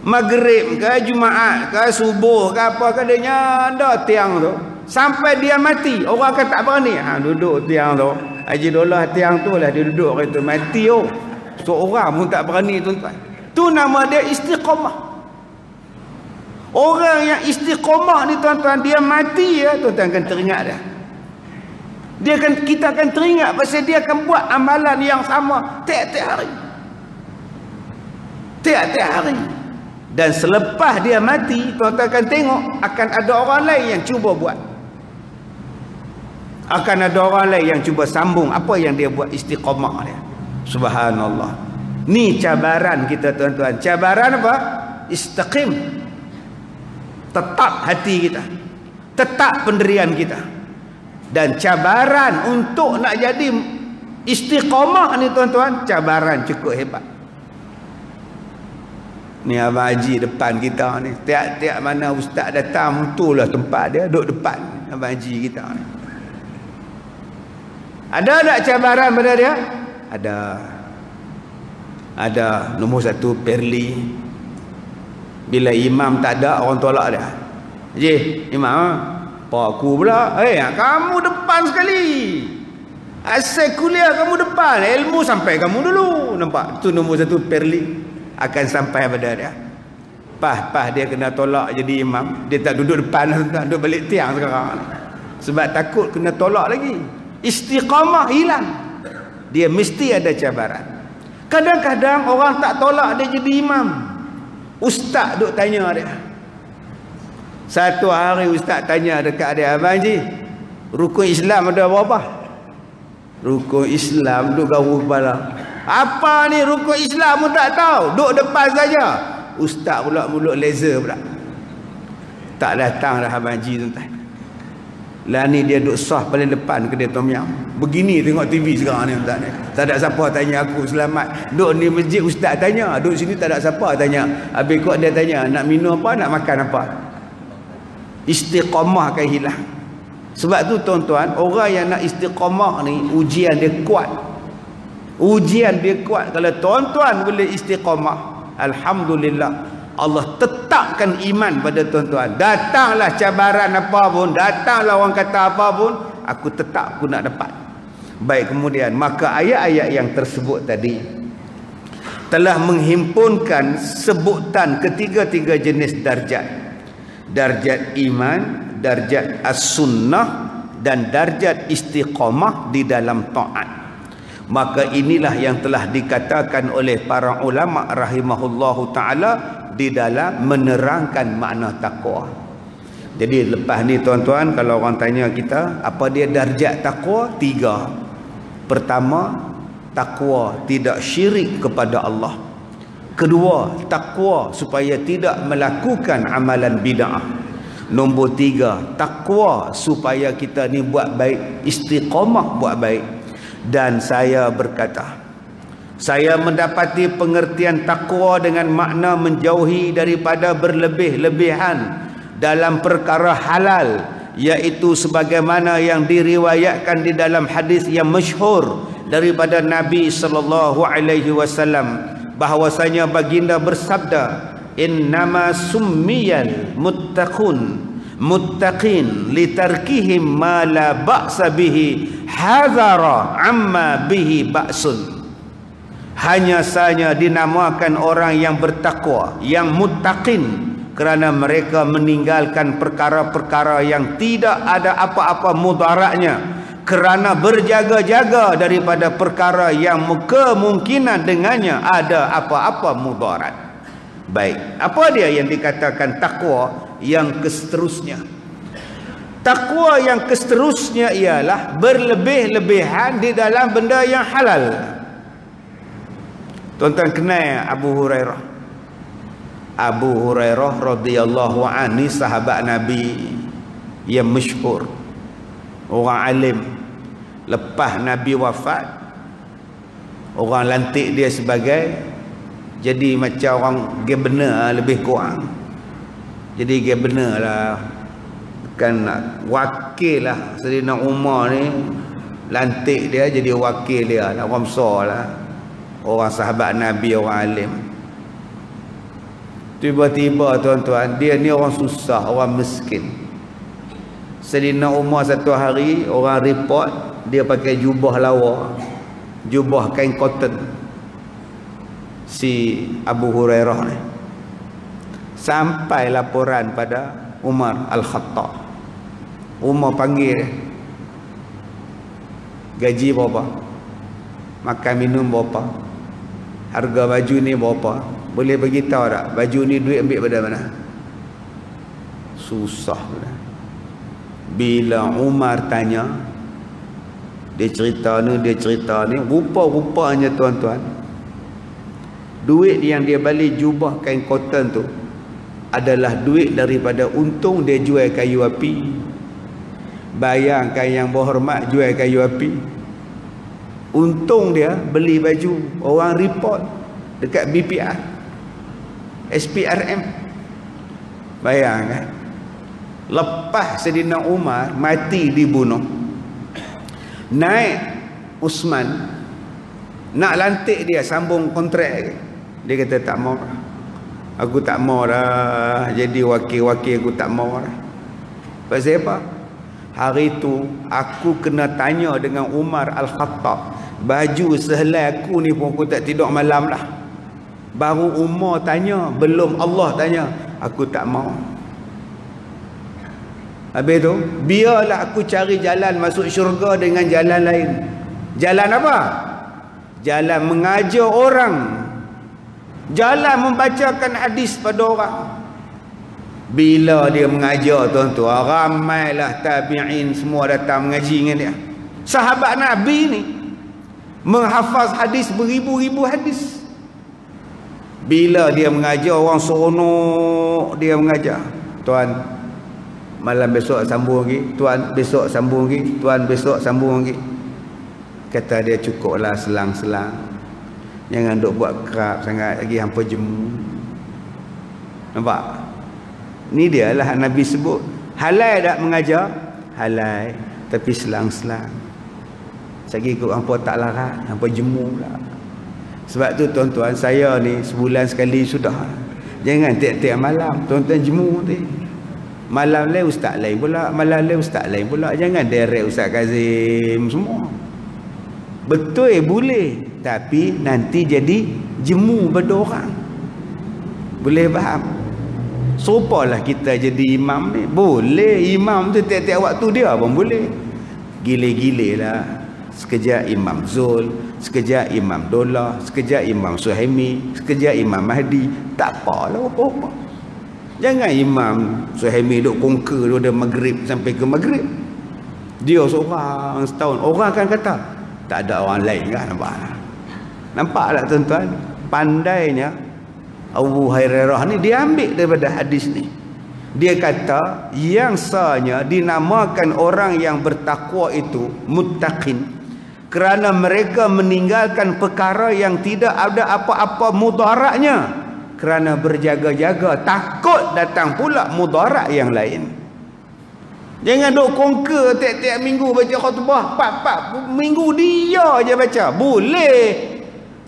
Maghrib ke Jumaat ke subuh ke apa ke, dia nyanda tiang tu. Sampai dia mati, orang akan tak berani duduk tiang tu. Haji Dola tiang tu lah dia duduk kata mati oh. Seorang pun tak berani tuan-tuan. Tu nama dia istiqamah. Orang yang istiqamah ni tuan-tuan, dia mati ya, tuan-tuan akan teringat dia. Kita akan teringat pasal dia akan buat amalan yang sama tiap-tiap hari. Tiap-tiap hari. Dan selepas dia mati, tuan-tuan akan tengok akan ada orang lain yang cuba buat. Akan ada orang lain yang cuba sambung apa yang dia buat, istiqamah dia. Subhanallah. Ni cabaran kita tuan-tuan. Cabaran apa? Istaqim. Tetap hati kita. Tetap pendirian kita. Dan cabaran untuk nak jadi istiqamah ni tuan-tuan, cabaran cukup hebat. Ni Abang Haji depan kita ni. Tiap-tiap mana ustaz datang, muncullah tempat dia, duduk depan Abang Haji kita ni. Ada tak cabaran pada dia? Ada. Ada. Nombor 1 Perli. Bila imam tak ada, orang tolak dia. Haji, imam pak aku pula, kamu depan sekali. Asal kuliah kamu depan, ilmu sampai kamu dulu. Nampak? Tu nombor 1 Perli akan sampai pada dia. Pas dia kena tolak jadi imam, dia tak duduk depan, duduk balik tiang sekarang. Sebab takut kena tolak lagi. Istiqamah hilang. Dia mesti ada cabaran. Kadang-kadang orang tak tolak dia jadi imam. Ustaz duk tanya dia. Satu hari ustaz tanya dekat dia, Abang Haji, rukun Islam ada berapa? Rukun Islam duk garu kepala. Apa ni rukun Islam pun tak tahu, duk depan saja. Ustaz pula mulut laser pula. Tak datang dah Abang Haji tuan-tuan. Lah ni dia duk sah paling depan kedai Tom Yam. Begini tengok TV sekarang ni tuan-tuan. Tak ada siapa tanya aku selamat. Duk ni masjid ustaz tanya, duk sini tak ada siapa tanya. Habis kok dia tanya nak minum apa, nak makan apa. Istiqamah akan hilang. Sebab tu tuan-tuan, orang yang nak istiqamah ni ujian dia kuat. Ujian dia kuat. Kalau tuan-tuan boleh istiqamah, alhamdulillah, Allah tetapkan iman pada tuan-tuan. Datanglah cabaran apa pun, datanglah orang kata apa pun, aku tetap aku nak dapat. Baik, kemudian maka ayat-ayat yang tersebut tadi telah menghimpunkan sebutan ketiga-tiga jenis darjat. Darjat iman, darjat as-sunnah, dan darjat istiqamah di dalam taat. Maka inilah yang telah dikatakan oleh para ulama rahimahullahu ta'ala di dalam menerangkan makna taqwa. Jadi lepas ni tuan-tuan, kalau orang tanya kita apa dia darjat taqwa, 3. Pertama, taqwa tidak syirik kepada Allah. Kedua, taqwa supaya tidak melakukan amalan bid'ah. Nombor 3, taqwa supaya kita ni buat baik, istiqamah buat baik. Dan saya berkata, saya mendapati pengertian taqwa dengan makna menjauhi daripada berlebih-lebihan dalam perkara halal, iaitu sebagaimana yang diriwayatkan di dalam hadis yang masyhur daripada Nabi sallallahu alaihi wasallam, bahwasanya baginda bersabda, innama summiyal muttaqin litarkihim ma la ba'sa bihi hadhara amma bihi ba'sun. Hanya saja dinamakan orang yang bertakwa, yang muttaqin, kerana mereka meninggalkan perkara-perkara yang tidak ada apa-apa mudaratnya, kerana berjaga-jaga daripada perkara yang kemungkinan dengannya ada apa-apa mudarat. Baik, apa dia yang dikatakan takwa yang seterusnya? Takwa yang seterusnya ialah berlebih-lebihan di dalam benda yang halal. Tuan-tuan kenal Abu Hurairah? Abu Hurairah radhiyallahu anhu sahabat Nabi yang masyhur, orang alim. Lepas Nabi wafat, orang lantik dia sebagai jadi macam orang governor lebih kurang. Jadi governor lah, bukan wakil lah. Sayyidina Umar ni lantik dia jadi wakil dia lah, orang besar lah, orang sahabat Nabi, orang alim. Tiba-tiba tuan-tuan, dia ni orang susah, orang miskin. Sayyidina Umar satu hari orang report dia pakai jubah lawa, jubah kain cotton, si Abu Hurairah ni. Sampai laporan pada Umar Al-Khattab. Umar panggil dia, gaji berapa, makan minum berapa, harga baju ni berapa, boleh beritahu tak baju ni duit ambil pada mana? Susah pula. Bila Umar tanya, dia cerita ni, rupa-rupanya tuan-tuan, duit yang dia balik jubah kain cotton tu adalah duit daripada untung dia jual kayu api. Bayangkan yang berhormat, jual kayu api, untung dia beli baju. Orang report dekat BPR, SPRM. Bayangkan, lepas Sayyidina Umar mati dibunuh, naik Usman nak lantik dia sambung kontrak. Dia kata tak mau, aku tak mau dah jadi wakil-wakil, aku tak mau dah. Pasal apa? Hari tu aku kena tanya dengan Umar Al-Khattab, baju sehelai aku ni pun aku tak tidur malam dah. Baru Umar tanya, belum Allah tanya, aku tak mau. Habis tu, biarlah aku cari jalan masuk syurga dengan jalan lain. Jalan apa? Jalan mengajar orang, jalan membacakan hadis pada orang. Bila dia mengajar tuan-tuan, ramailah tabi'in semua datang mengaji dengan dia. Sahabat Nabi ni menghafaz hadis beribu-ribu hadis. Bila dia mengajar, orang seronok dia mengajar. Tuan, malam besok sambung lagi. Tuan, besok sambung lagi. Tuan, besok sambung lagi. Kata dia, cukuplah selang-selang, jangan duk buat kerap sangat lagi, hampa jemu. Nampak? Ni dia lah Nabi sebut halal tak mengajar, halal, tapi selang-selang. Sagi ikut hampa tak larat, hampa jemu pula. Sebab tu tuan-tuan, saya ni sebulan sekali sudah. Jangan tiap-tiap malam tuan-tuan jemu tu. Malam lain ustaz lain pula, malam lain ustaz lain pula. Jangan direct Ustaz Kazim semua. Betul boleh, tapi nanti jadi jemu pada orang. Boleh faham? Serupalah kita jadi imam ni. Boleh imam tu tiap-tiap waktu dia pun boleh. Gile-gile lah. Sekejap Imam Zul, sekejap Imam Dolah, sekejap Imam Suhaimi, sekejap Imam Mahdi. Tak apalah apa-apa. Jangan Imam Suhaimi duk kongka daripada maghrib sampai ke maghrib. Dia seorang setahun. Orang akan kata tak ada orang lain kan. Nampak tak tuan-tuan? Pandainya Abu Hurairah ni dia ambil daripada hadis ni. Dia kata yang sahnya dinamakan orang yang bertakwa itu muttaqin kerana mereka meninggalkan perkara yang tidak ada apa-apa mudaratnya, kerana berjaga-jaga takut datang pula mudarat yang lain. Jangan duk kongka tiap-tiap minggu baca khutbah 4 minggu dia je baca. Boleh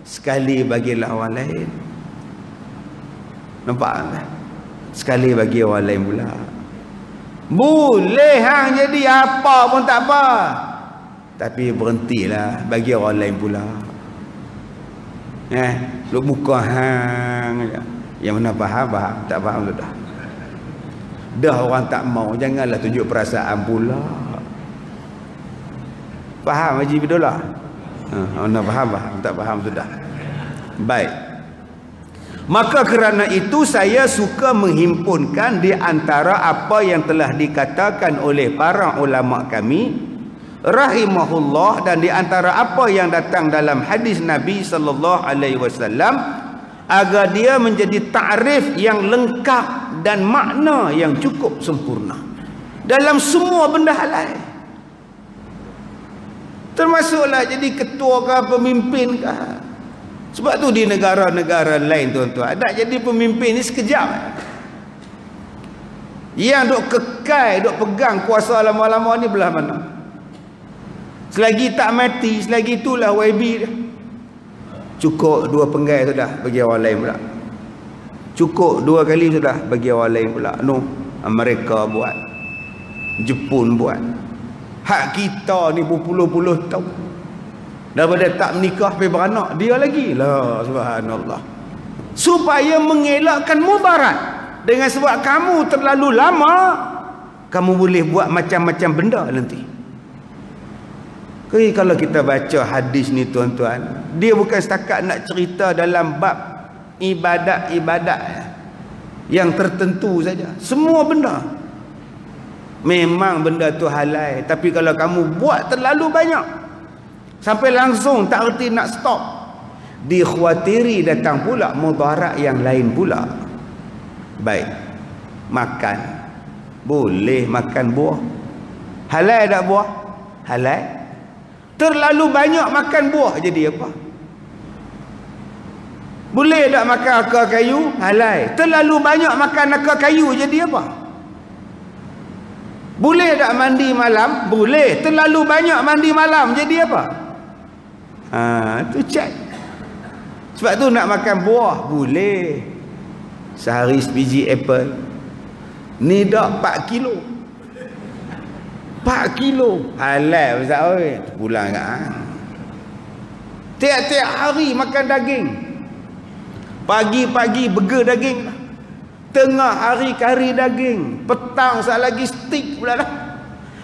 sekali bagilah orang lain. Nampak tak? Sekali bagi orang lain pula. Boleh hang jadi apa pun tak apa, tapi berhentilah bagi orang lain pula. Lu buka hang yang mana faham, tak faham sudah. Dah orang tak mau, janganlah tunjuk perasaan pula. Faham Haji Bidullah? Mana faham, tak faham sudah. Baik. Maka kerana itu saya suka menghimpunkan di antara apa yang telah dikatakan oleh para ulama kami rahimahullah, dan di antara apa yang datang dalam hadis Nabi sallallahu alaihi wasallam, agar dia menjadi ta'rif yang lengkap dan makna yang cukup sempurna dalam semua benda halal. Termasuklah jadi ketua ke pemimpin ke. Sebab tu di negara-negara lain tuan-tuan, nak jadi pemimpin ni sekejap. Yang duk kekal, duk pegang kuasa lama-lama ni belah mana? Selagi tak mati, selagi itulah YB dia. Cukup 2 penggai sudah bagi orang lain pula. Cukup 2 kali sudah bagi orang lain pula. No, Amerika buat, Jepun buat. Hak kita ni berpuluh-puluh tahun. Daripada tak menikah sampai beranak, dia lagi lah, subhanallah. Supaya mengelakkan mudarat. Dengan sebab kamu terlalu lama, kamu boleh buat macam-macam benda nanti. Kalau kita baca hadis ni tuan-tuan, dia bukan setakat nak cerita dalam bab ibadat-ibadat yang tertentu saja. Semua benda. Memang benda tu halal, tapi kalau kamu buat terlalu banyak, sampai langsung tak erti nak stop, dikhawatiri datang pula mudarat yang lain pula. Baik, makan. Boleh makan buah. Halal tak buah? Halal. Terlalu banyak makan buah jadi apa? Boleh tak makan akar kayu? Halal. Terlalu banyak makan akar kayu jadi apa? Boleh tak mandi malam? Boleh. Terlalu banyak mandi malam jadi apa? Tu cek. Sebab tu nak makan buah boleh. Sehari sebiji apple. Ni dah 4 kilo. 4 kilo. Halal Ustaz oi. Pulang kat. Tiap-tiap hari makan daging. Pagi-pagi burger daging. Tengah hari kari daging. Petang sat lagi steak pula dah.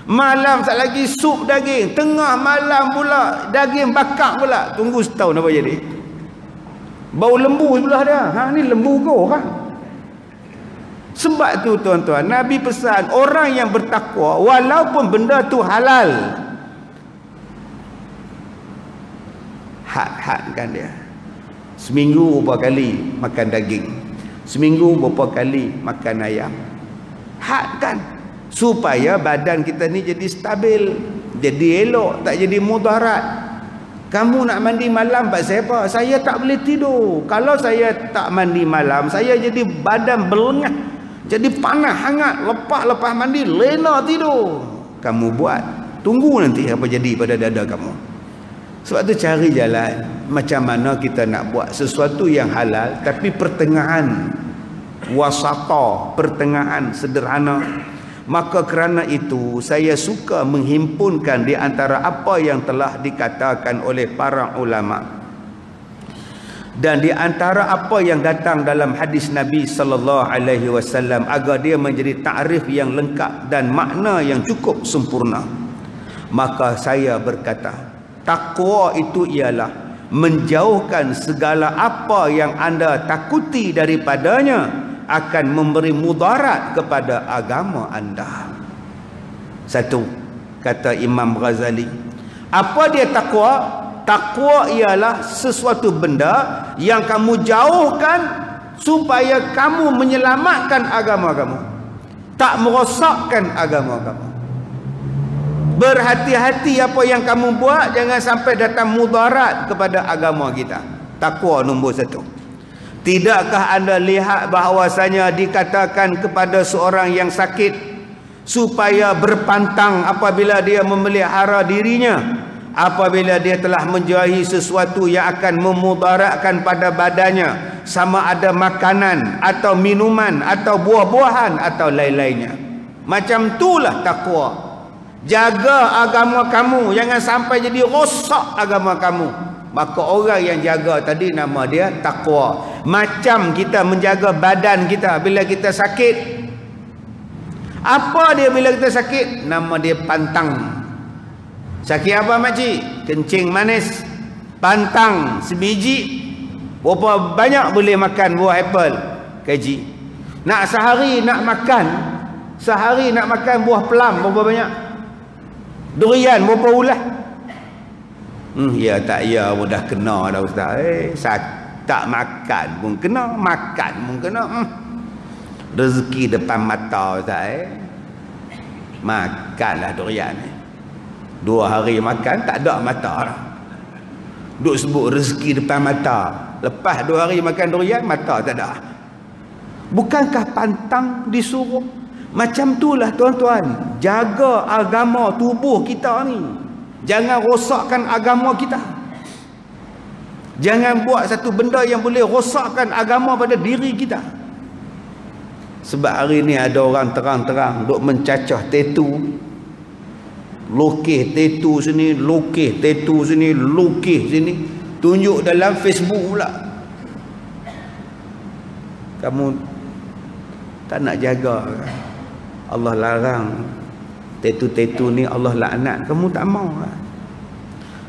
Malam sat lagi sup daging. Tengah malam pula daging bakar pula. Tunggu setahun apa jadi? Bau lembu sebelah dia. Ni lembu ke orang? Sebab tu tuan-tuan, Nabi pesan orang yang bertakwa walaupun benda tu halal, had-hadkan dia. Seminggu berapa kali makan daging, seminggu berapa kali makan ayam. Hadkan supaya badan kita ni jadi stabil, jadi elok, tak jadi mudarat. Kamu nak mandi malam pasal apa? Saya tak boleh tidur. Kalau saya tak mandi malam, saya jadi badan berlengah, jadi panas hangat. Lepas mandi lena tidur. kamu buat. Tunggu nanti apa jadi pada dada kamu. Sebab tu cari jalan macam mana kita nak buat sesuatu yang halal tapi pertengahan, wasata, pertengahan, sederhana. Maka kerana itu saya suka menghimpunkan di antara apa yang telah dikatakan oleh para ulama dan di antara apa yang datang dalam hadis Nabi sallallahu alaihi wasallam agar dia menjadi takrif yang lengkap dan makna yang cukup sempurna. Maka saya berkata, takwa itu ialah menjauhkan segala apa yang anda takuti daripadanya akan memberi mudarat kepada agama anda. Satu, kata Imam Ghazali, apa dia takwa? Takwa ialah sesuatu benda yang kamu jauhkan supaya kamu menyelamatkan agama kamu, tak merosakkan agama kamu. Berhati-hati apa yang kamu buat, jangan sampai datang mudarat kepada agama kita. Takwa nombor satu. Tidakkah anda lihat bahawasanya dikatakan kepada seorang yang sakit supaya berpantang apabila dia memelihara dirinya, apabila dia telah menjauhi sesuatu yang akan memudaratkan pada badannya, sama ada makanan atau minuman atau buah-buahan atau lain-lainnya. Macam itulah takwa. Jaga agama kamu, jangan sampai jadi rosak agama kamu. Maka orang yang jaga tadi nama dia takwa. Macam kita menjaga badan kita bila kita sakit. Apa dia bila kita sakit? Nama dia pantang. Sakit apa makcik? Kencing manis. Pantang sebiji. Berapa banyak boleh makan buah apple? Kaji. Nak sehari nak makan, sehari nak makan buah pelam berapa banyak? Durian berapa ulah? Ya tak ya pun dah kena dah ustaz. Tak makan pun kena, makan pun kena. Rezeki depan mata ustaz. Makanlah durian. 2 hari makan tak ada mata dah. Duk sebut rezeki depan mata. Lepas 2 hari makan durian mata tak ada. Bukankah pantang disuruh? Macam itulah tuan-tuan, jaga agama tubuh kita ni. Jangan rosakkan agama kita. Jangan buat satu benda yang boleh rosakkan agama pada diri kita. Sebab hari ni ada orang terang-terang duk mencacah tatu. Lukis tatu sini, lukis tatu sini, lukis sini. Tunjuk dalam Facebook pula. Kamu tak nak jaga. Allah larang tetu-tetu ni, Allah laknat. Kamu tak mau,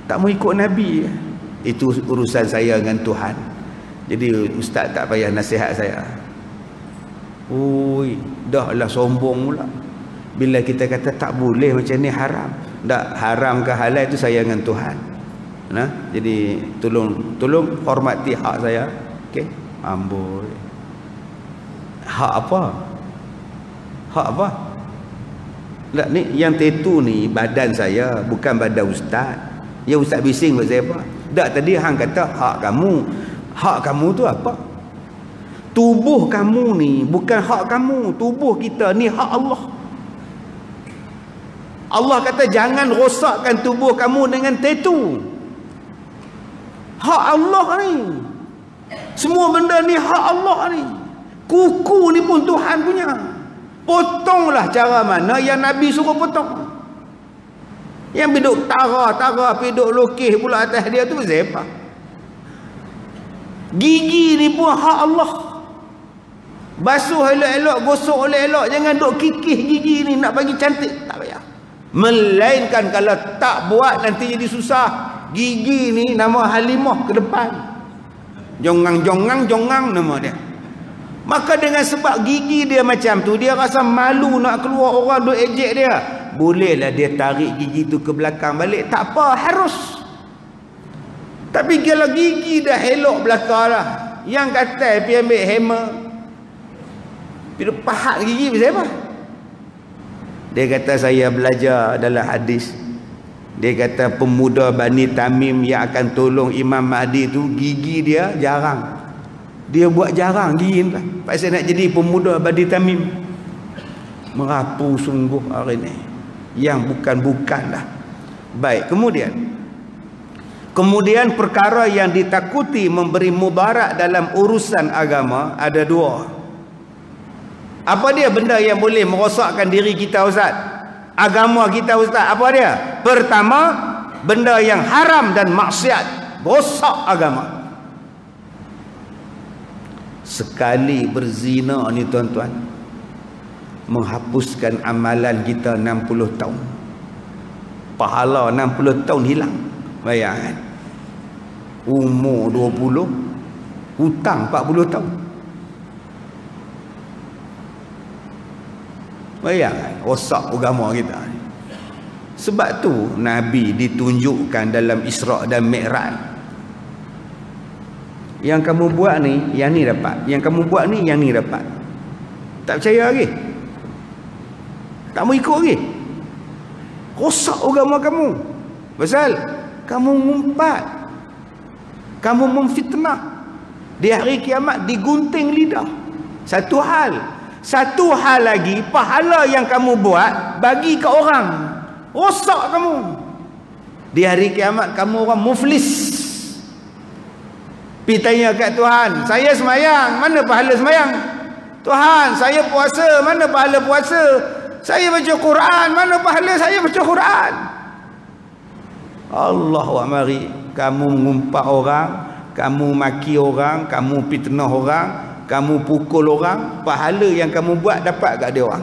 tak mau ikut Nabi. Itu urusan saya dengan Tuhan. Jadi ustaz tak payah nasihat saya. Oi, dah lah sombong pula. Bila kita kata tak boleh macam ni, haram. Tak, haram ke halal itu saya dengan Tuhan. Nah, jadi tolong hormati hak saya. Okey, amboi. Hak apa? Hak apa? Tak, ni yang tetu ni badan saya, bukan badan ustaz. Ya ustaz bising buat saya apa? Tak, tadi hang kata hak kamu. Hak kamu tu apa? Tubuh kamu ni bukan hak kamu. Tubuh kita ni hak Allah. Allah kata jangan rosakkan tubuh kamu dengan tetu. Hak Allah ni. Semua benda ni hak Allah ni. Kuku ni pun Tuhan punya. Potonglah cara mana yang Nabi suruh potong. Yang biduk tara-tara, biduk lukis pula atas dia tu siapa? Gigi ni pun hak Allah. Basuh elok-elok, gosok elok-elok, jangan duk kikih gigi ni nak bagi cantik, tak payah. Melainkan kalau tak buat nanti jadi susah. Gigi ni nama Halimah ke depan. Jongang nama dia. Maka dengan sebab gigi dia macam tu, dia rasa malu nak keluar orang duk ejek dia. Bolehlah dia tarik gigi tu ke belakang balik, tak apa, harus. Tapi kalau gigi dah elok belakang lah, yang kata pergi ambil hammer, pergi pahat gigi siapa? Dia kata saya belajar dalam hadis. Dia kata pemuda Bani Tamim yang akan tolong Imam Mahdi tu, gigi dia jarang. Dia buat jarang gigi lah. Pasal nak jadi pemuda Bani Tamim. Merapu sungguh hari ni. yang bukan-bukanlah. Baik, kemudian perkara yang ditakuti memberi mudarat dalam urusan agama ada dua. Apa dia benda yang boleh merosakkan diri kita Ustaz? Agama kita Ustaz, apa dia? Pertama, benda yang haram dan maksiat, rosak agama. Sekali berzina ni tuan-tuan, menghapuskan amalan kita 60 tahun. Pahala 60 tahun hilang. Bayangkan. Umur 20, hutang 40 tahun. Bayangkan, rosak agama kita. Sebab tu Nabi ditunjukkan dalam Isra' dan Mi'raj. Yang kamu buat ni, yang ni dapat. Yang kamu buat ni, yang ni dapat. Tak percaya lagi. Tak mau ikut lagi. Rosak agama kamu. Pasal kamu ngumpat. Kamu memfitnah. Di hari kiamat digunting lidah. Satu hal lagi, pahala yang kamu buat bagi ke orang. Rosak kamu. Di hari kiamat kamu orang muflis. Pergi tanya kat Tuhan, saya semayang, mana pahala semayang? Tuhan, saya puasa, mana pahala puasa? Saya baca Quran, mana pahala saya baca Quran? Allahu mari, kamu mengumpat orang, kamu maki orang, kamu fitnah orang, kamu pukul orang, pahala yang kamu buat dapat kat dia orang.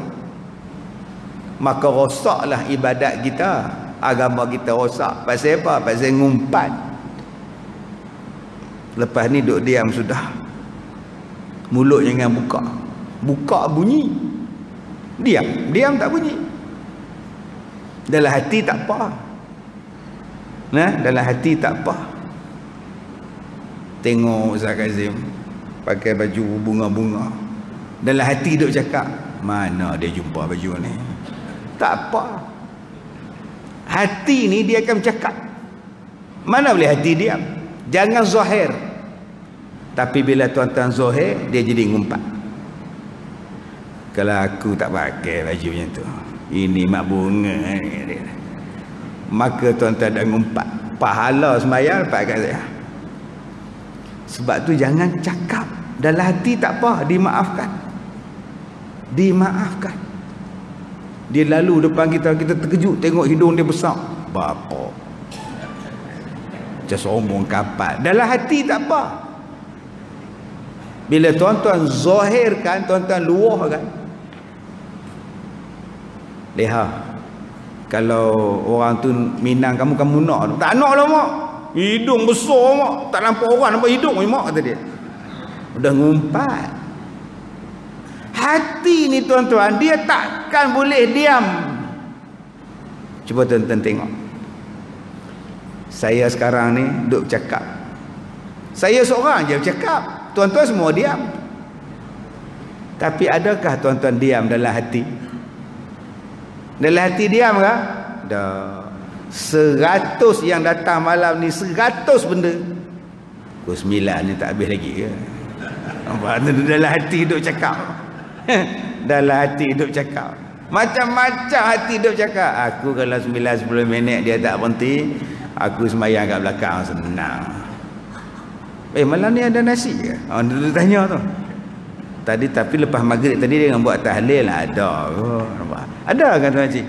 Maka rosaklah ibadat kita, agama kita rosak. Pasal apa? Pasal ngumpat. Lepas ni duk diam sudah. Mulut jangan buka. Buka bunyi. Diam tak bunyi. Dalam hati tak apa. Nah, dalam hati tak apa. Tengok Ustaz Kazim pakai baju bunga-bunga. Dalam hati duk cakap, mana dia jumpa baju ni? Tak apa. Hati ni dia akan cakap. Mana boleh hati diam? Jangan zahir. Tapi bila tuan-tuan zahir, dia jadi ngumpat. Kalau aku tak pakai baju macam tu, ini mak bunga, maka tuan-tuan dah ngumpat. Pahala sembahyang dapat kat saya. Sebab tu jangan cakap. Dalam hati tak apa, dimaafkan. Dimaafkan. Dia lalu depan kita, kita terkejut tengok hidung dia besar. Bapa. Macam sombong kapal. Dalam hati tak apa. Bila tuan-tuan zahirkan, tuan-tuan luahkan. Leha. Kalau orang tu minang kamu nak. Tak nak lah mak. Hidung besar mak. Tak nampak orang, nampak hidung mak, kata dia. Udah ngumpat. Hati ni tuan-tuan, dia takkan boleh diam. Cuba tuan-tuan tengok. Saya sekarang ni duk cakap. Saya seorang je bercakap. Tuan-tuan semua diam. Tapi adakah tuan-tuan diam dalam hati? Dalam hati diam ke? Dah. 100 yang datang malam ni, 100 benda. Pukul 9 ni tak habis lagi ke? Dalam hati duk cakap. Dalam hati duk cakap. Macam-macam hati duk cakap. Aku kalau 9-10 minit dia tak berhenti, aku semayang kat belakang senang. Malam ni ada nasi ke? Dia tanya tu. Tadi tapi lepas maghrib tadi dia buat tahlil lah. Ada. Ada kan tuan cik?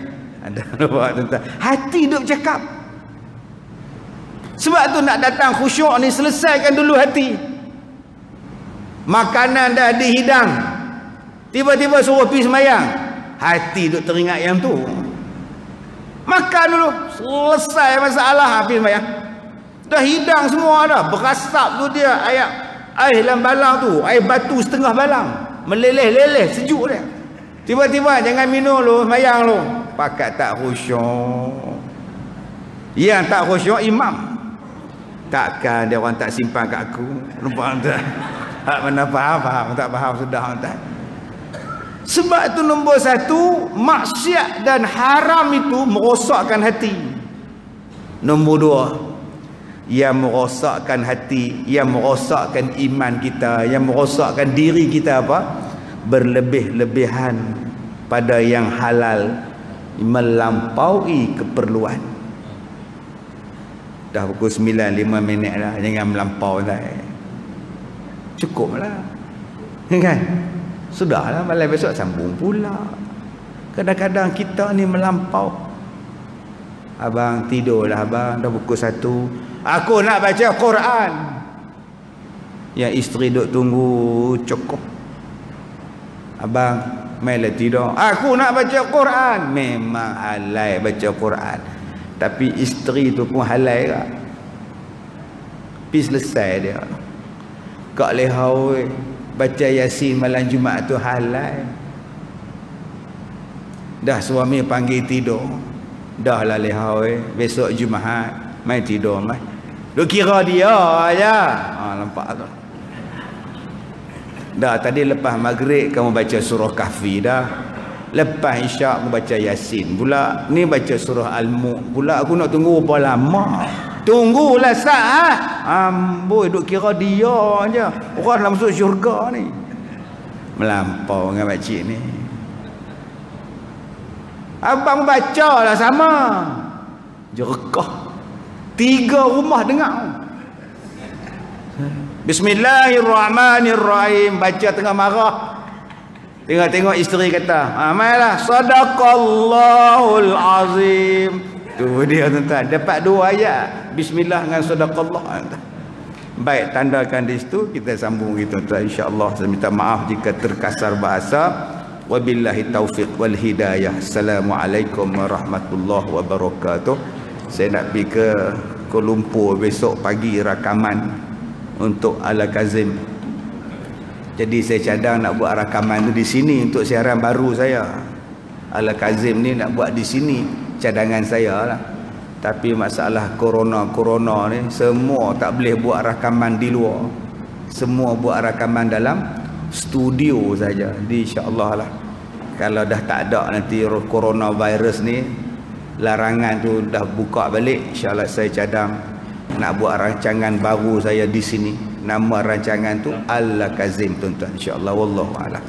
Ada. Tuan-tuan. Hati duk cakap. Sebab tu nak datang khusyuk ni, selesaikan dulu hati. Makanan dah dihidang. Tiba-tiba suruh pergi semayang. Hati duk teringat yang tu. Makan dulu. Selesai masalah, pergi semayang. Dah hidang semua dah. Berasap tu dia air dalam balang tu. Air batu setengah balang. Meleleh-leleh, sejuk dia. Tiba-tiba jangan minum lu, semayang lu. Pakat tak khusyuk. Yang tak khusyuk imam. Takkan dia orang tak simpan kat aku. Nampak tak? Mana faham, tak faham sudah tak. Sebab tu nombor 1, maksiat dan haram itu merosakkan hati. Nombor 2, yang merosakkan hati, yang merosakkan iman kita, yang merosakkan diri kita apa? Berlebih-lebihan pada yang halal, melampaui keperluan. Dah pukul 9, 5 minit dah, jangan melampau dah. Cukuplah. Kan? Sudahlah, malam besok sambung pula. Kadang-kadang kita ni melampau. Abang tidurlah abang, dah pukul 1. Aku nak baca Quran. Yang isteri duk tunggu cukup. Abang, mainlah tidur. Aku nak baca Quran. Memang halai baca Quran. Tapi isteri tu pun halai tak? Pergi selesai dia. Kak lehau baca Yasin malam Jumaat tu halai. Dah suami panggil tidur. Dah lah lehau besok Jumaat main tidur mai. Lu kira dia aja. Nampak tu. Dah tadi lepas maghrib kamu baca surah Kahfi dah. Lepas isyak aku baca Yasin pula. Ni baca surah Al-Mulk pula. Aku nak tunggu berapa lama? Tunggulah sah. Amboi duk kira dia aja. Orang nak masuk syurga ni. Melampau dengan makcik ni. Abang baca lah sama. Jerekah. 3 rumah dengar. Bismillahirrahmanirrahim. Baca tengah marah. Tengok-tengok isteri kata, mainlah sadaqallahul azim. Tu dia tuan-tuan, dapat 2 ayat. Bismillah dengan sadaqallah. Baik, tandakan di situ. Kita sambung gitu tuan-tuan, insya-Allah. Saya minta maaf jika terkasar bahasa. Wabillahi taufiq wal hidayah. Assalamualaikum warahmatullahi wabarakatuh. Saya nak pergi ke Kuala Lumpur besok pagi rakaman untuk Al-Kazim. Jadi saya cadang nak buat rakaman tu di sini untuk siaran baru saya. Al-Kazim ni nak buat di sini, cadangan saya lah. Tapi masalah corona ni semua tak boleh buat rakaman di luar. Semua buat rakaman dalam studio saja. Jadi insya-Allah lah. Kalau dah tak ada nanti coronavirus ni, larangan tu dah buka balik, insya-Allah saya cadang nak buat rancangan baru saya di sini. Nama rancangan tu Al-Kazim tuan-tuan, insya-Allah. Wallahu a'lam.